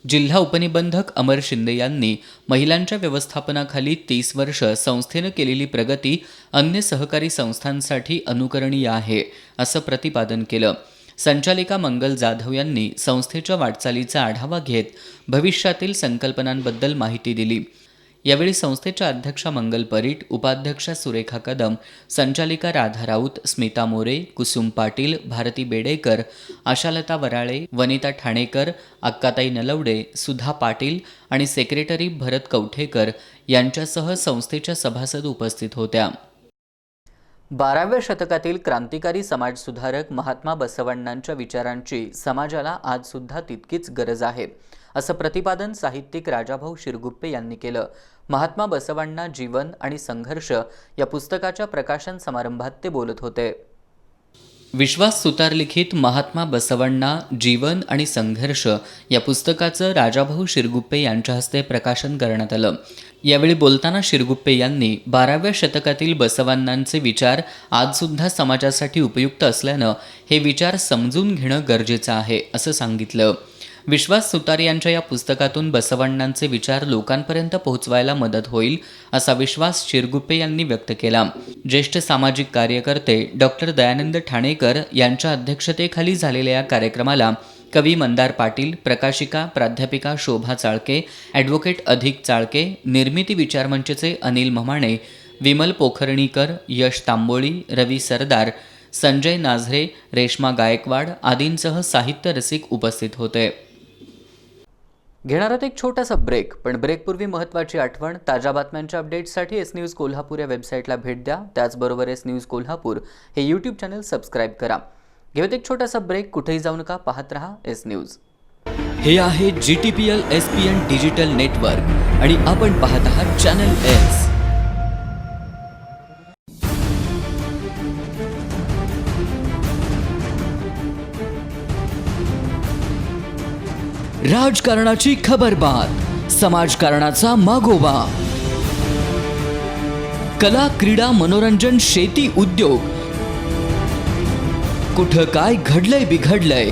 जिल्हा उपनिबंधक अमर शिंदे यांनी महिलांच्या व्यवस्थापनाखाली 30 वर्ष संस्थेनं केलेली प्रगती अन्य सहकारी संस्थांसाठी अनुकरणीय आहे असं प्रतिपादन केलं. संचालिका मंगल जाधव यांनी संस्थेच्या वाटचालीचा आढावा घेत भविष्यातील संकल्पनांबद्दल माहिती दिली. यावेळी संस्थेच्या अध्यक्षा मंगल परीट, उपाध्यक्षा सुरेखा कदम, संचालिका राधा राऊत, स्मिता मोरे, कुसुम पाटील, भारती बेडेकर, आशालता वराळे, वनिता ठाणेकर, अक्काताई नलवडे, सुधा पाटील आणि सेक्रेटरी भरत कवठेकर यांच्यासह संस्थेच्या सभासद उपस्थित होत्या. 12व्या शतकातील क्रांतिकारी समाजसुधारक महात्मा बसवण्णांच्या विचारांची समाजाला आजसुद्धा तितकीच गरज आहे असं प्रतिपादन साहित्यिक राजाभाऊ शिरगुप्पे यांनी केलं. महात्मा बसवण्णा जीवन आणि संघर्ष या पुस्तकाच्या प्रकाशन समारंभात ते बोलत होते. विश्वास सुतार लिखित महात्मा बसवण्णा जीवन आणि संघर्ष या पुस्तकाचं राजाभाऊ शिरगुप्पे यांच्या हस्ते प्रकाशन करण्यात आलं. यावेळी बोलताना शिरगुप्पे यांनी 12व्या शतकातील बसवण्णांचे विचार आजसुद्धा समाजासाठी उपयुक्त असल्यानं हे विचार समजून घेणं गरजेचं आहे असं सांगितलं. विश्वास सुतार यांच्या या पुस्तकातून बसवण्णांचे विचार लोकांपर्यंत पोहोचवायला मदत होईल असा विश्वास शिरगुप्पे यांनी व्यक्त केला. ज्येष्ठ सामाजिक कार्यकर्ते डॉक्टर दयानंद ठाणेकर यांच्या अध्यक्षतेखाली झालेल्या या कार्यक्रमाला कवी मंदार पाटील, प्रकाशिका प्राध्यापिका शोभा चाळके, ॲडव्होकेट अधिक चाळके, निर्मिती विचारमंचचे अनिल ममाणे, विमल पोखरणीकर, यश तांबोळी, रवी सरदार, संजय नाझरे, रेश्मा गायकवाड आदींसह साहित्य रसिक उपस्थित होते. घेणार आहोत एक छोटासा ब्रेक, पण ब्रेकपूर्वी महत्त्वाची आठवण. ताज्या बातम्यांच्या अपडेट्ससाठी एस न्यूज कोल्हापूर या वेबसाईटला भेट द्या. त्याचबरोबर एस न्यूज कोल्हापूर हे यूट्यूब चॅनल सबस्क्राईब करा. घेऊयात एक छोटासा ब्रेक, कुठेही जाऊ नका, पाहत रहा एस न्यूज. हे आहे GTPL SPN डिजिटल नेटवर्क आणि आपण पाहत आहात चॅनल एस. राजकारणाची खबरबात, समाजकारणाचा मागोवा, कला, क्रीडा, मनोरंजन, शेती, उद्योग, कुठं काय घडलंय बिघडलंय,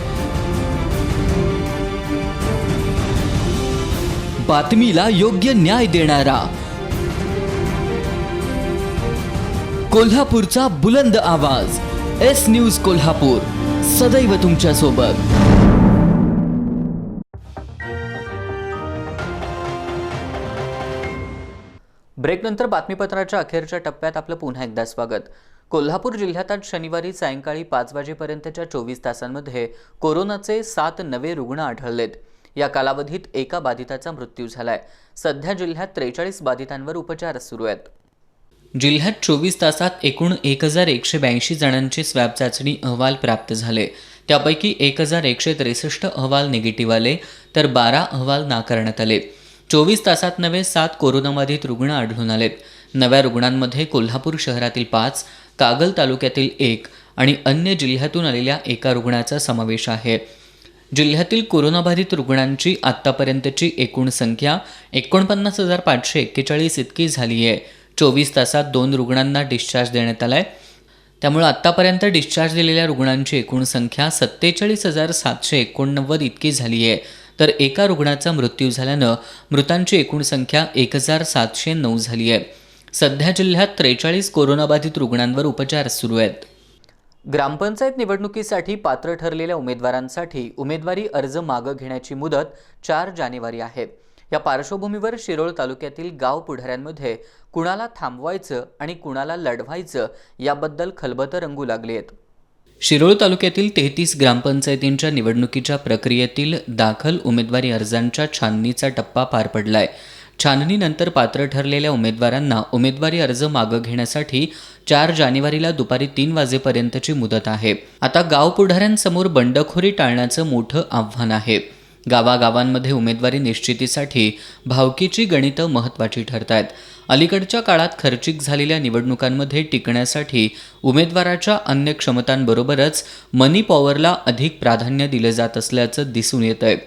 बातमीला योग्य न्याय देणारा कोल्हापूरचा बुलंद आवाज एस न्यूज कोल्हापूर, सदैव तुमच्या सोबत. ब्रेकनंतर बातमीपत्राच्या अखेरच्या टप्प्यात आपलं पुन्हा एकदा स्वागत. कोल्हापूर जिल्ह्यात आज शनिवारी सायंकाळी 5 वाजेपर्यंतच्या 24 तासांमध्ये कोरोनाचे 7 नवे रुग्ण आढळलेत. या कालावधीत एका बाधिताचा मृत्यू झालाय. सध्या जिल्ह्यात 43 बाधितांवर उपचार सुरू आहेत. जिल्ह्यात 24 तासात एकूण 1182 जणांचे स्वॅब चाचणी अहवाल प्राप्त झाले. त्यापैकी 1163 अहवाल निगेटिव्ह आले तर 12 अहवाल नाकारण्यात आले. 24 तासात नवे 7 कोरोनाबाधित रुग्ण आढळून आलेत. नव्या रुग्णांमध्ये कोल्हापूर शहरातील 5, कागल तालुक्यातील 1 आणि अन्य जिल्ह्यातून आलेल्या एका रुग्णाचा समावेश आहे. जिल्ह्यातील कोरोनाबाधित रुग्णांची आत्तापर्यंतची एकूण संख्या 49,541 इतकी झाली आहे. 24 तासात 2 रुग्णांना डिस्चार्ज देण्यात आला आहे. त्यामुळे आत्तापर्यंत डिस्चार्ज दिलेल्या रुग्णांची एकूण संख्या 47,789 इतकी झाली आहे. तर एका रुग्णाचा मृत्यू झाल्यानं मृतांची एकूण संख्या 1,709 झाली आहे. सध्या जिल्ह्यात 43 कोरोनाबाधित रुग्णांवर उपचार सुरू आहेत. ग्रामपंचायत निवडणुकीसाठी पात्र ठरलेल्या उमेदवारांसाठी उमेदवारी अर्ज मागं घेण्याची मुदत 4 जानेवारी आहे. या पार्श्वभूमीवर शिरोळ तालुक्यातील गाव पुढाऱ्यांमध्ये कुणाला थांबवायचं आणि कुणाला लढवायचं याबद्दल खलबतं रंगू लागली आहेत. शिरोळ तालुक्यातील 33 ग्रामपंचायतींच्या निवडणुकीच्या प्रक्रियेतील दाखल उमेदवारी अर्जांच्या छाननीचा टप्पा पार पडलाय. छाननीनंतर पात्र ठरलेल्या उमेदवारांना उमेदवारी अर्ज मागं घेण्यासाठी 4 जानेवारीला दुपारी 3 वाजेपर्यंतची मुदत आहे. आता गाव पुढाऱ्यांसमोर बंडखोरी टाळण्याचं मोठं आव्हान आहे. गावागावांमध्ये उमेदवारी निश्चितीसाठी भावकीची गणितं महत्त्वाची ठरत आहेत. अलीकडच्या काळात खर्चिक झालेल्या निवडणुकांमध्ये टिकण्यासाठी उमेदवाराच्या अन्य क्षमतांबरोबरच मनी पॉवरला अधिक प्राधान्य दिले जात असल्याचं दिसून येत आहे.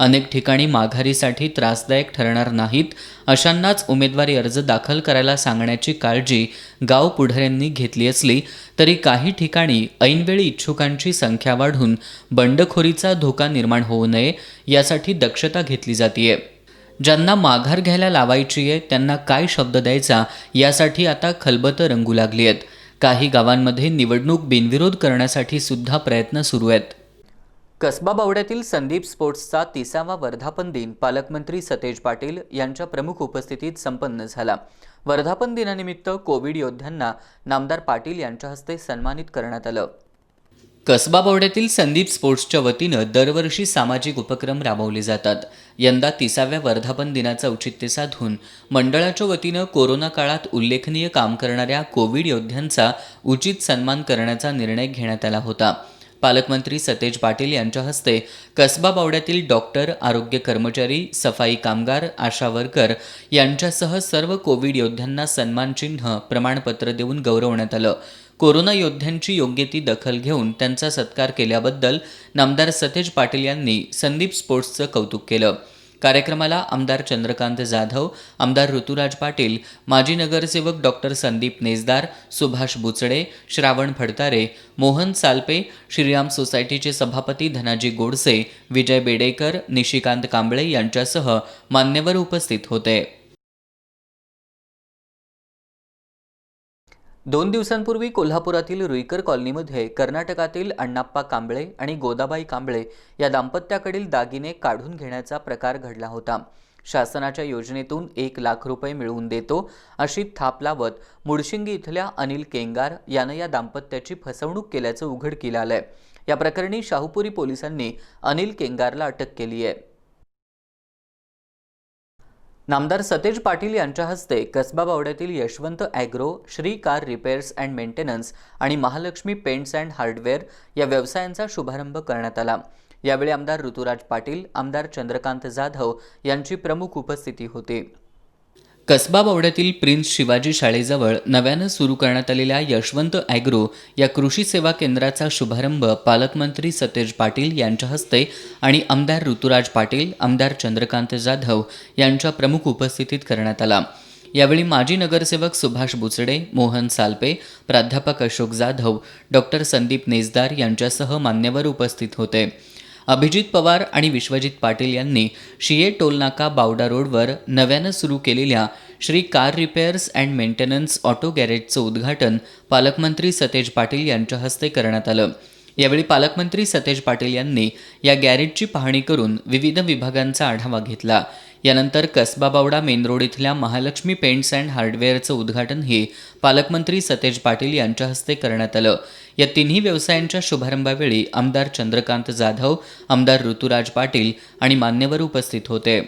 अनेक ठिकाणी माघारीसाठी त्रासदायक ठरणार नाहीत अशांनाच उमेदवारी अर्ज दाखल करायला सांगण्याची काळजी गाव पुढाऱ्यांनी घेतली असली तरी काही ठिकाणी ऐनवेळी इच्छुकांची संख्या वाढून बंडखोरीचा धोका निर्माण होऊ नये यासाठी दक्षता घेतली जातीये. ज्यांना माघार घ्यायला लावायची आहे त्यांना काय शब्द द्यायचा यासाठी आता खलबतं रंगू लागली आहेत. काही गावांमध्ये निवडणूक बिनविरोध करण्यासाठी सुद्धा प्रयत्न सुरू आहेत. कसबा बावड्यातील संदीप स्पोर्ट्सचा 30वा वर्धापन दिन पालकमंत्री सतेज पाटील यांच्या प्रमुख उपस्थितीत संपन्न झाला. वर्धापन दिनानिमित्त कोविड योद्ध्यांना नामदार पाटील यांच्या हस्ते सन्मानित करण्यात आलं. कसबा बावड्यातील संदीप स्पोर्ट्सच्या वतीनं दरवर्षी सामाजिक उपक्रम राबवले जातात. यंदा 30व्या वर्धापन दिनाचं औचित्य साधून मंडळाच्या वतीनं कोरोना काळात उल्लेखनीय काम करणाऱ्या कोविड योद्ध्यांचा उचित सन्मान करण्याचा निर्णय घेण्यात आला होता. पालकमंत्री सतेज पाटील यांच्या हस्ते कसबा बावड्यातील डॉक्टर, आरोग्य कर्मचारी, सफाई कामगार, आशा वर्कर यांच्यासह सर्व कोविड योद्ध्यांना सन्मानचिन्ह, प्रमाणपत्र देऊन गौरवण्यात आलं. कोरोना योद्ध्यांची योग्य ती दखल घेऊन त्यांचा सत्कार केल्याबद्दल नामदार सतेज पाटील यांनी संदीप स्पोर्ट्सचं कौतुक केलं. कार्यक्रमाला आमदार चंद्रकांत जाधव, आमदार ऋतुराज पाटील, माजी नगरसेवक डॉक्टर संदीप नेजदार, सुभाष बुचडे, श्रावण फडतारे, मोहन सालपे, श्रीराम सोसायटीचे सभापती धनाजी गोडसे, विजय बेडेकर, निशिकांत कांबळे यांच्यासह मान्यवर उपस्थित होते. 2 दिवसांपूर्वी कोल्हापुरातील रुईकर कॉलनीमध्ये कर्नाटकातील अण्णाप्पा कांबळे आणि गोदाबाई कांबळे या दाम्पत्याकडील दागिने काढून घेण्याचा प्रकार घडला होता. शासनाच्या योजनेतून 1 लाख रुपये मिळवून देतो अशी थाप लावत मुडशिंगी इथल्या अनिल केंगार यानं या दाम्पत्याची फसवणूक केल्याचं उघडकीला आलंय. या प्रकरणी शाहूपुरी पोलिसांनी अनिल केंगारला अटक केली आहे. नामदार सतेज पाटील यांच्या हस्ते कसबा बावड्यातील Yashwant agro, Shri car repairs and maintenance आणि महालक्ष्मी पेंट्स अँड हार्डवेअर या व्यवसायांचा शुभारंभ करण्यात आला. यावेळी आमदार ऋतुराज पाटील, आमदार चंद्रकांत जाधव यांची प्रमुख उपस्थिती होती. कसबा बावड्यातील प्रिन्स शिवाजी शाळेजवळ नव्यानं सुरू करण्यात आलेल्या यशवंत ॲग्रो या कृषी सेवा केंद्राचा शुभारंभ पालकमंत्री सतेज पाटील यांच्या हस्ते आणि आमदार ऋतुराज पाटील, आमदार चंद्रकांत जाधव यांच्या प्रमुख उपस्थितीत करण्यात आला. यावेळी माजी नगरसेवक सुभाष बुचडे, मोहन सालपे, प्राध्यापक अशोक जाधव, डॉक्टर संदीप नेजदार यांच्यासह मान्यवर उपस्थित होते. अभिजित पवार आणि विश्वजित पाटील यांनी शिये टोलनाका बावडा रोडवर नव्यानं सुरू केलेल्या Shri car repairs and maintenance auto गॅरेजचं उद्घाटन पालकमंत्री सतेज पाटील यांच्या हस्ते करण्यात आलं. यावेळी पालकमंत्री सतेज पाटील यांनी या गॅरेजची पाहणी करून विविध विभागांचा आढावा घेतला. यानंतर कसबा बावडा मेन रोड इथल्या महालक्ष्मी पेंट्स अँड हार्डवेअरचं उद्घाटनही पालकमंत्री सतेज पाटील यांच्या हस्ते करण्यात आलं. या तिन्ही व्यवसायांच्या शुभारंभावेळी आमदार चंद्रकांत जाधव, आमदार ऋतुराज पाटील आणि मान्यवर उपस्थित होते.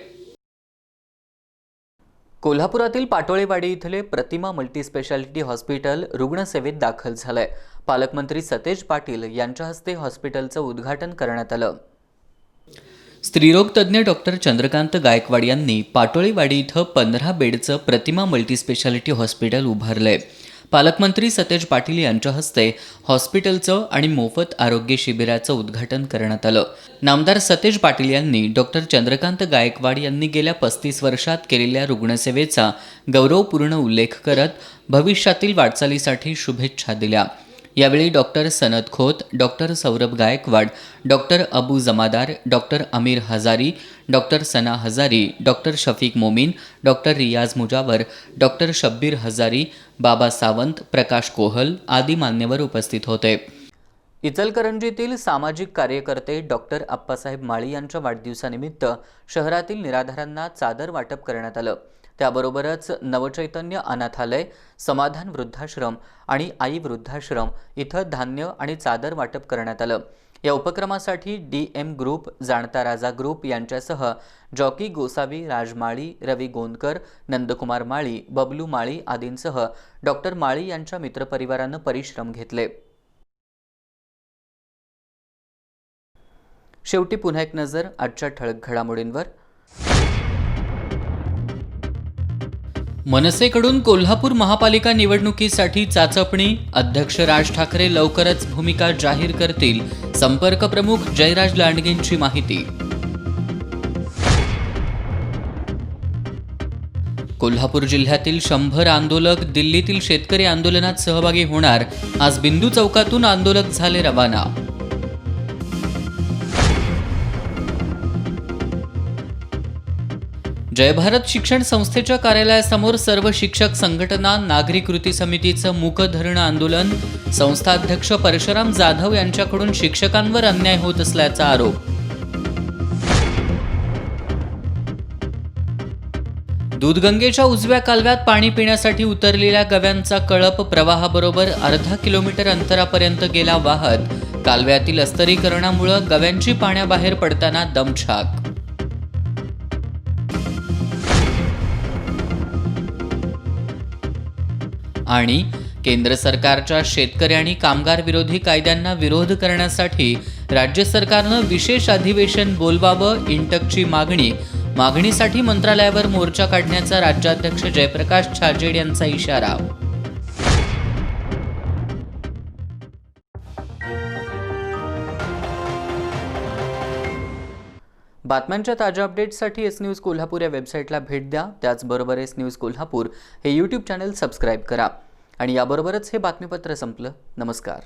कोल्हापुरातील पाटोळेवाडी इथले प्रतिमा मल्टीस्पेशालिटी हॉस्पिटल रुग्णसेवेत दाखल झालंय. पालकमंत्री सतेज पाटील यांच्या हस्ते हॉस्पिटलचं उद्घाटन करण्यात आलं. स्त्रीरोग तज्ज्ञ डॉक्टर चंद्रकांत गायकवाड यांनी पाटोळेवाडी इथं 15 बेडचं प्रतिमा मल्टीस्पेशालिटी हॉस्पिटल उभारलंय. पालकमंत्री सतेज पाटील यांच्या हस्ते हॉस्पिटलचं आणि मोफत आरोग्य शिबिराचं उद्घाटन करण्यात आलं. नामदार सतेज पाटील यांनी डॉक्टर चंद्रकांत गायकवाड यांनी गेल्या 35 वर्षात केलेल्या रुग्णसेवेचा गौरवपूर्ण उल्लेख करत भविष्यातील वाटचालीसाठी शुभेच्छा दिल्या. यावेळी doctor Sanat Khot, doctor Saurabh Gaikwad, doctor Abu Jamadar, doctor Amir Hazari, doctor सना हजारी, डॉक्टर शफीक मोमीन, डॉक्टर रियाज मुजावर, डॉक्टर शब्बीर हजारी, बाबा सावंत, प्रकाश कोहल आदी मान्यवर उपस्थित होते. इचलकरंजीतील सामाजिक कार्यकर्ते डॉक्टर आप्पासाहेब माळी यांच्या वाढदिवसानिमित्त शहरातील निराधारांना चादर वाटप करण्यात आलं. त्याबरोबरच नवचैतन्य अनाथालय, समाधान वृद्धाश्रम आणि आई वृद्धाश्रम इथं धान्य आणि चादर वाटप करण्यात आलं. या उपक्रमासाठी DM ग्रुप, जाणता राजा ग्रुप यांच्यासह जॉकी गोसावी, राज माळी, रवी गोंदकर, नंदकुमार माळी, बबलू माळी आदींसह डॉक्टर माळी यांच्या मित्रपरिवारानं परिश्रम घेतले. शेवटी पुन्हा एक नजर आजच्या ठळक घडामोडींवर. मनसेकडून कोल्हापूर महापालिका निवडणुकीसाठी चाचपणी, अध्यक्ष राज ठाकरे लवकरच भूमिका जाहीर करतील, संपर्क प्रमुख जयराज लांडगेंची माहिती. कोल्हापूर जिल्ह्यातील 100 आंदोलक दिल्लीतील शेतकरी आंदोलनात सहभागी होणार. आज बिंदू चौकातून आंदोलक झाले रवाना. जय भारत शिक्षण संस्थेच्या कार्यालयासमोर सर्व शिक्षक संघटना, नागरी कृती समितीचं मूक धरणं आंदोलन. संस्थाध्यक्ष परशुराम जाधव यांच्याकडून शिक्षकांवर अन्याय होत असल्याचा आरोप. दूधगंगेच्या उजव्या कालव्यात पाणी पिण्यासाठी उतरलेल्या गव्यांचा कळप प्रवाहाबरोबर अर्धा किलोमीटर अंतरापर्यंत गेला वाहत. कालव्यातील अस्तरीकरणामुळे गव्यांची पाण्याबाहेर पडताना दमछाक. आणि केंद्र सरकारच्या शेतकरी आणि कामगार विरोधी कायद्यांना विरोध करण्यासाठी राज्य सरकारनं विशेष अधिवेशन बोलवावं. इंटकची मागणीसाठी मंत्रालयावर मोर्चा काढण्याचा राज्याध्यक्ष जयप्रकाश छाजेड यांचा इशारा. बातम्यांच्या ताज्या अपडेट्ससाठी एस न्यूज कोल्हापूर या वेबसाईटला भेट द्या. त्याचबरोबर एस न्यूज कोल्हापूर हे YouTube चॅनल सबस्क्राईब करा. आणि याबरोबरच हे बातमीपत्र संपलं. नमस्कार.